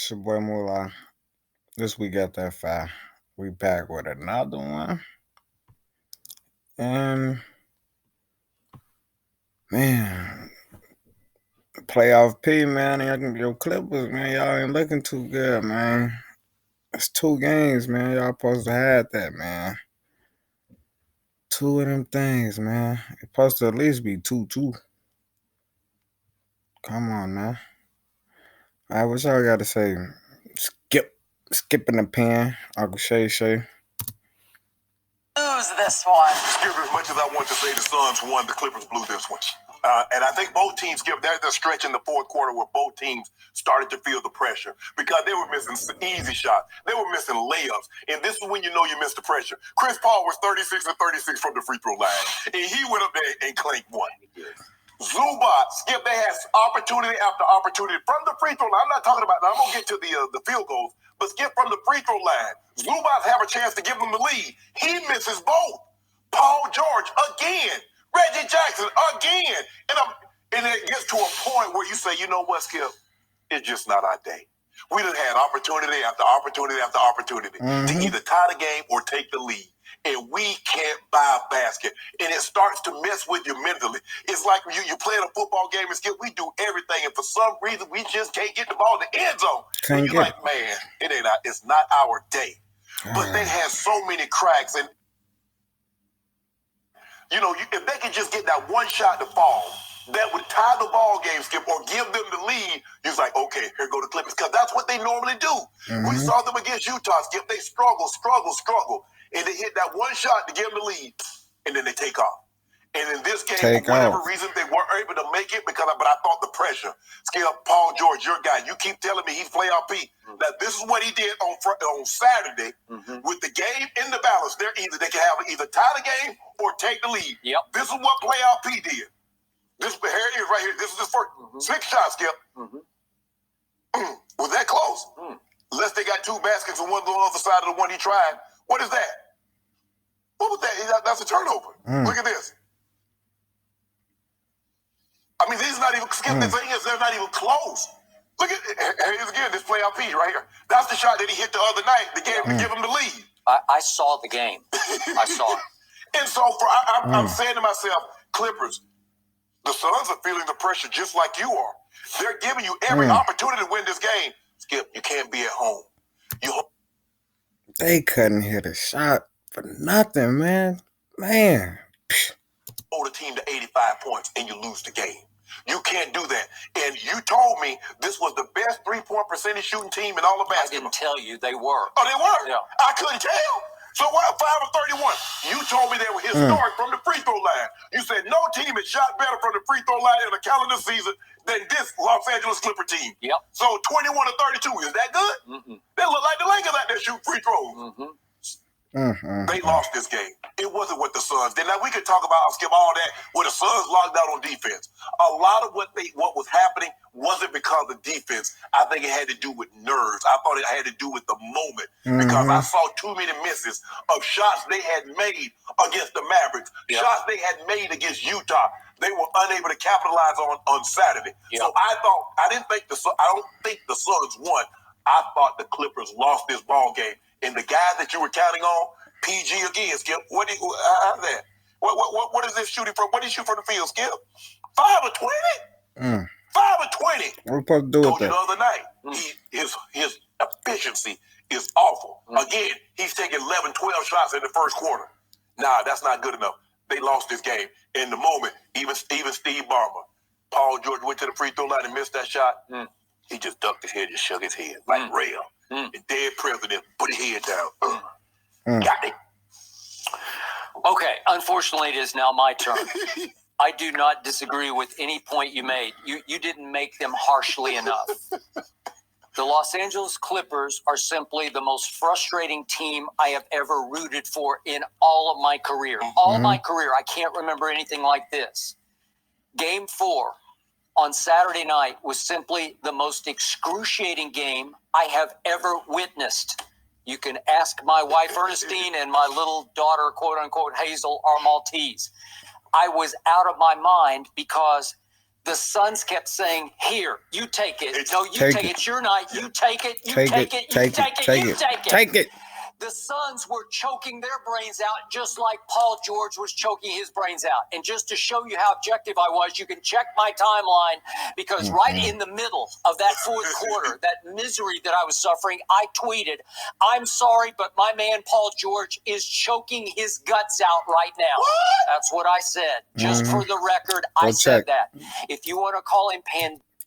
It's your boy Mullah. This week at that five, we back with another one. And man, playoff P, man, your Clippers, man, y'all ain't looking too good, man. It's 2 games, man. Y'all supposed to have that, man. 2 of them things, man. It's supposed to at least be 2-2. Come on, man. All right, what y'all got to say? Skipping the pen, Uncle Shay. Lose this one. Skip, as much as I want to say the Suns won, the Clippers blew this one. And I think both teams, Skip, there's a stretch in the fourth quarter where both teams started to feel the pressure because they were missing easy shots. They were missing layups. And this is when you know you missed the pressure. Chris Paul was 36 of 36 from the free throw line. And he went up there and clanked one. Zubac, Skip, they had opportunity after opportunity from the free throw line. I'm not talking about, I'm going to get to the field goals, but Skip, from the free throw line, Zubac have a chance to give them the lead. He misses both. Paul George again. Reggie Jackson again. And it gets to a point where you say, you know what, Skip? It's just not our day. We done had opportunity after opportunity after opportunity to either tie the game or take the lead. And we can't buy a basket. And it starts to mess with you mentally. It's like you playing a football game and Skip, we do everything. And for some reason, we just can't get the ball in the end zone. And you're like, man, it's not our day. But they had so many cracks. And, you know, if they could just get that one shot to fall, that would tie the ball game, Skip, or give them the lead, you're like, okay, here go the Clippers. Because that's what they normally do. We saw them against Utah, Skip. They struggle. And they hit that one shot to give them the lead, and then they take off. And in this game, for whatever reason, they weren't able to make it but I thought the pressure. Skip, Paul George, your guy, you keep telling me he's playoff P. Now, this is what he did on Saturday with the game in the balance. They can have either tie the game or take the lead. Yep. This is what playoff P did. Here it is right here. This is his first 6 shots, Skip. Was that close? Unless they got 2 baskets and one on the other side of the one he tried. What is that? What was that? That's a turnover. Look at this. I mean, these not even, Skip, the thing is, they're not even close. Look at here it is again, this playoff P right here. That's the shot that he hit the other night that gave to give him the lead. I saw the game. I saw it. And so I'm saying to myself, Clippers, the Suns are feeling the pressure just like you are. They're giving you every opportunity to win this game. Skip, you can't be at home. They couldn't hit a shot for nothing, man. Hold a team to 85 points and you lose the game. You can't do that. And you told me this was the best 3-point percentage shooting team in all of basketball. I didn't tell you they were. Oh, they were? Yeah. I couldn't tell. So what? 5 of 31. You told me they were historic from the free throw line. You said no team has shot better from the free throw line in a calendar season than this Los Angeles Clipper team. Yep. So 21 of 32. Is that good? They look like the Lakers out there shoot free throws. They lost this game. It wasn't what the Suns did. Now, we could talk about, Skip, all that, where the Suns locked out on defense. A lot of what was happening wasn't because of defense. I think it had to do with nerves. I thought it had to do with the moment because I saw too many misses of shots they had made against the Mavericks, shots they had made against Utah. They were unable to capitalize on Saturday. So I don't think the Suns won. I thought the Clippers lost this ball game. And the guy that you were counting on, PG again, Skip. How's that? What is this shooting from? What did he shoot from the field, Skip? 5 of 20? 5 of 20. What are we supposed to do with that? The other night, his efficiency is awful. Again, he's taking 11, 12 shots in the first quarter. Nah, that's not good enough. They lost this game. In the moment, even Steve Ballmer, Paul George went to the free throw line and missed that shot. He just ducked his head, just shook his head like rail. And dead president put his head down. Got it. Okay, unfortunately, it is now my turn. I do not disagree with any point you made. You didn't make them harshly enough. The Los Angeles Clippers are simply the most frustrating team I have ever rooted for in all of my career. All my career, I can't remember anything like this. Game 4 on Saturday night was simply the most excruciating game I have ever witnessed. You can ask my wife, Ernestine, and my little daughter, quote-unquote, Hazel, are Maltese. I was out of my mind because The Suns kept saying, "Here, you take it. No, you Take take it. it. It's your night. You take it. You Take take it. it. You Take it. take it. Take You it. take it. Take it. The Suns were choking their brains out just like Paul George was choking his brains out. And just to show you how objective I was, you can check my timeline because right in the middle of that fourth quarter, that misery that I was suffering, I tweeted, "I'm sorry, but my man Paul George is choking his guts out right now." What? That's what I said. Just for the record, I said that. If you want to call him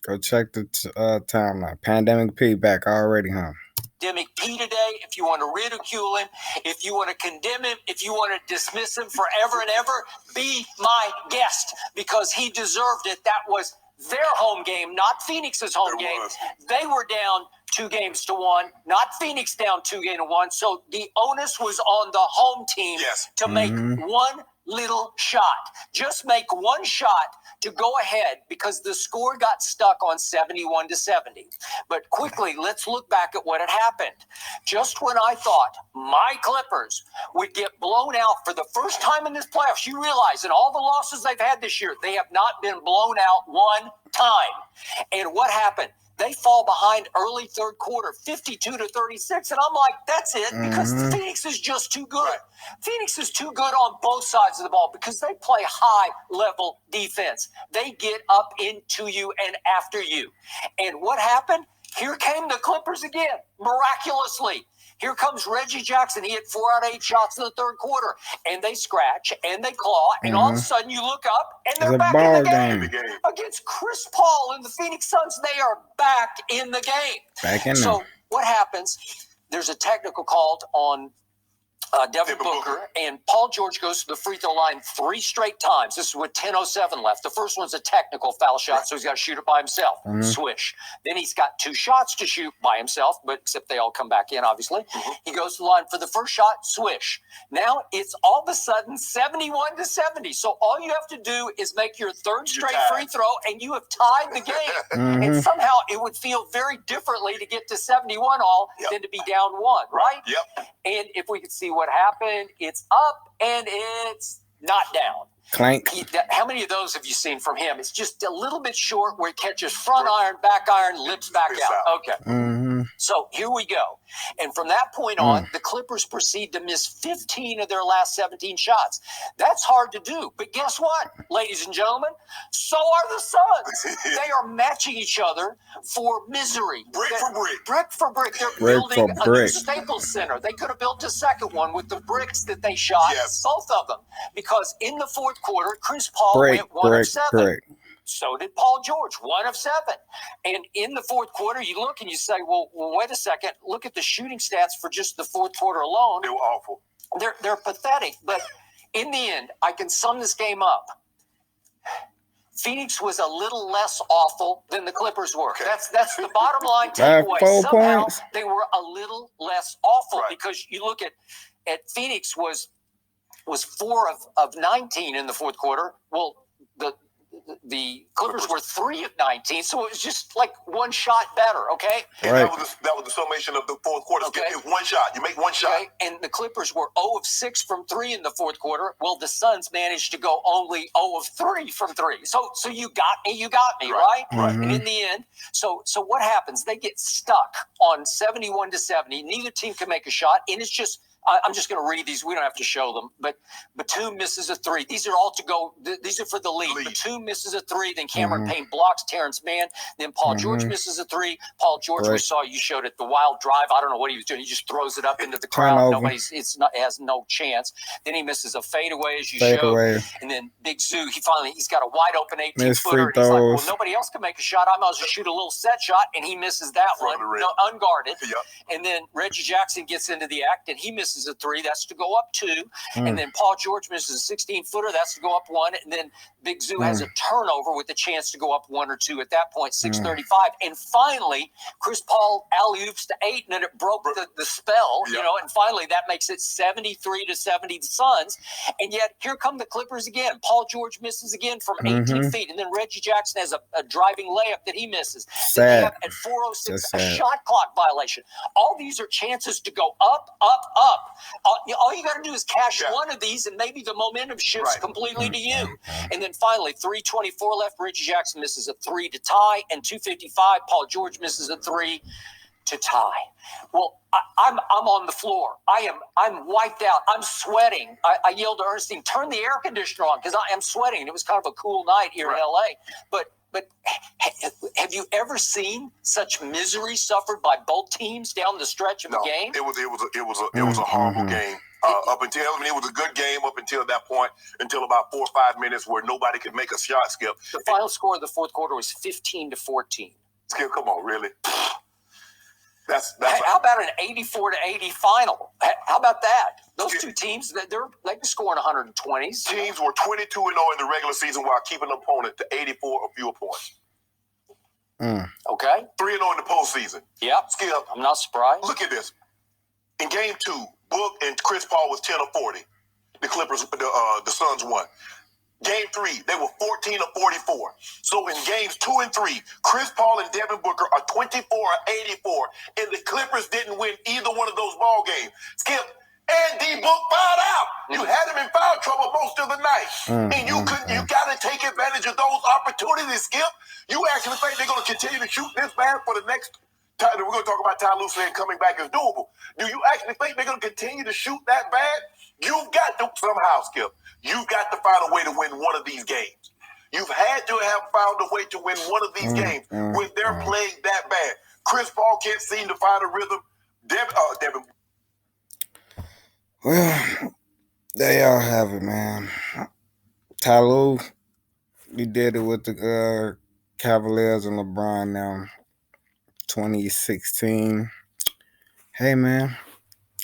Go check the timeline. Pandemic P back already, huh? Pandemic P today, if you want to ridicule him, if you want to condemn him, if you want to dismiss him forever and ever, be my guest because he deserved it. That was their home game, not Phoenix's home game. They were down 2-1, not Phoenix down 2-1. So the onus was on the home team to make one little shot. Just make one shot to go ahead because the score got stuck on 71-70. But quickly, let's look back at what had happened. Just when I thought my Clippers would get blown out for the first time in this playoffs, you realize in all the losses they've had this year, they have not been blown out one time. And what happened? They fall behind early third quarter, 52-36. And I'm like, that's it, because Phoenix is just too good. Right. Phoenix is too good on both sides of the ball because they play high-level defense. They get up into you and after you. And what happened? Here came the Clippers again, miraculously. Here comes Reggie Jackson. He hit 4 out of 8 shots in the third quarter. And they scratch and they claw. And all of a sudden you look up and they're back in the game. Against Chris Paul and the Phoenix Suns. They are back in the game. Back in So what happens? There's a technical called on Devin Booker, and Paul George goes to the free throw line 3 straight times. This is with 10:07 left. The first one's a technical foul shot, so he's got to shoot it by himself. Swish. Then he's got 2 shots to shoot by himself, but except they all come back in, obviously. He goes to the line for the first shot, swish. Now it's all of a sudden 71-70. So all you have to do is make your third straight free throw, and you have tied the game. And somehow it would feel very differently to get to 71 all than to be down 1, right? And if we could see what happened, it's up and it's not down. Clank. How many of those have you seen from him? It's just a little bit short where he catches front iron, back iron, lips back out. Okay. So here we go. And from that point on, the Clippers proceed to miss 15 of their last 17 shots. That's hard to do. But guess what, ladies and gentlemen? So are the Suns. They are matching each other for misery. Brick for brick. Brick for brick. They're building a new Staples Center. They could have built a second one with the bricks that they shot, both of them. Because in the fourth quarter, Chris Paul went 1 of 7. So did Paul George, 1 of 7. And in the fourth quarter, you look and you say, well, wait a second. Look at the shooting stats for just the fourth quarter alone. They were awful. They're pathetic. But in the end, I can sum this game up. Phoenix was a little less awful than the Clippers were. That's the bottom line takeaway. 4 Somehow points. they were a little less awful because you look at Phoenix was 4 of 19 in the fourth quarter. Well, the Clippers were 3 of 19, so it was just like 1 shot better, okay? And that was the summation of the fourth quarter. It's 1 shot. You make 1 shot. And the Clippers were 0 of 6 from 3 in the fourth quarter. Well, the Suns managed to go only 0 of 3 from 3. So you got me, right? And in the end, so what happens? They get stuck on 71-70. Neither team can make a shot, and it's just I'm just going to read these. We don't have to show them. But Batum misses a 3. These are all to go. These are for the lead. Batum misses a 3. Then Cameron Payne blocks Terrence Mann. Then Paul George misses a 3. Paul George, we saw, you showed it, the wild drive. I don't know what he was doing. He just throws it up into the crowd. It has no chance. Then he misses a fadeaway, as you showed. And then Big Zoo, he's got a wide open 18-footer. He's like, well, nobody else can make a shot. I might as well shoot a little set shot. And he misses that one, unguarded. And then Reggie Jackson gets into the act, and he misses a 3. That's to go up 2. And then Paul George misses a 16-footer. That's to go up 1. And then Big Zoo has a turnover with a chance to go up 1 or 2 at that point, 6:35. And finally, Chris Paul alley-oops to 8, and then it broke the spell, and finally that makes it 73-70 the Suns. And yet here come the Clippers again. Paul George misses again from 18 feet. And then Reggie Jackson has a driving layup that he misses. Then they have at 4:06 a shot clock violation. All these are chances to go up, up, up. up. All you got to do is cash one of these, and maybe the momentum shifts completely to you. And then finally, 3:24 left. Reggie Jackson misses a 3 to tie, and 2:55. Paul George misses a 3 to tie. Well, I'm on the floor. I'm wiped out. I'm sweating. I yelled to Ernestine, "Turn the air conditioner on," because I am sweating. And it was kind of a cool night here in LA. But have you ever seen such misery suffered by both teams down the stretch of a game? It was a horrible game. Up until it was a good game up until that point, until about 4 or 5 minutes where nobody could make a shot. Skip. The final score of the fourth quarter was 15-14. Skip, come on, really? That's how about an 84-80 final? How about that? Those two teams, they can score in 120s. Teams were 22-0 in the regular season while keeping an opponent to 84 or fewer points. Okay. 3-0 in the postseason. Yep. Skip. I'm not surprised. Look at this. In game 2, Book and Chris Paul was 10 of 40. The Clippers, the Suns won. Game 3, they were 14 of 44. So in games 2 and 3, Chris Paul and Devin Booker are 24 or 84, and the Clippers didn't win either one of those ball games. Skip, and D Book fouled out. You had him in foul trouble most of the night, and you got to take advantage of those opportunities. Skip, you actually think they're going to continue to shoot this bad for the next time? We're going to talk about Ty Lue saying coming back is doable. Do you actually think they're going to continue to shoot that bad? You've got to somehow, Skip. You've got to find a way to win one of these games. You've had to have found a way to win one of these games when they're playing that bad. Chris Paul can't seem to find a rhythm. Devin. Well, there y'all have it, man. Ty Lue, he did it with the Cavaliers and LeBron now. 2016. Hey, man,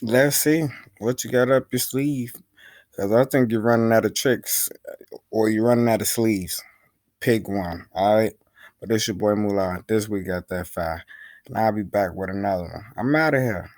let's see what you got up your sleeve. Because I think you're running out of tricks or you're running out of sleeves. Pick one, all right? But this your boy Mullah. This week got that 5. And I'll be back with another one. I'm out of here.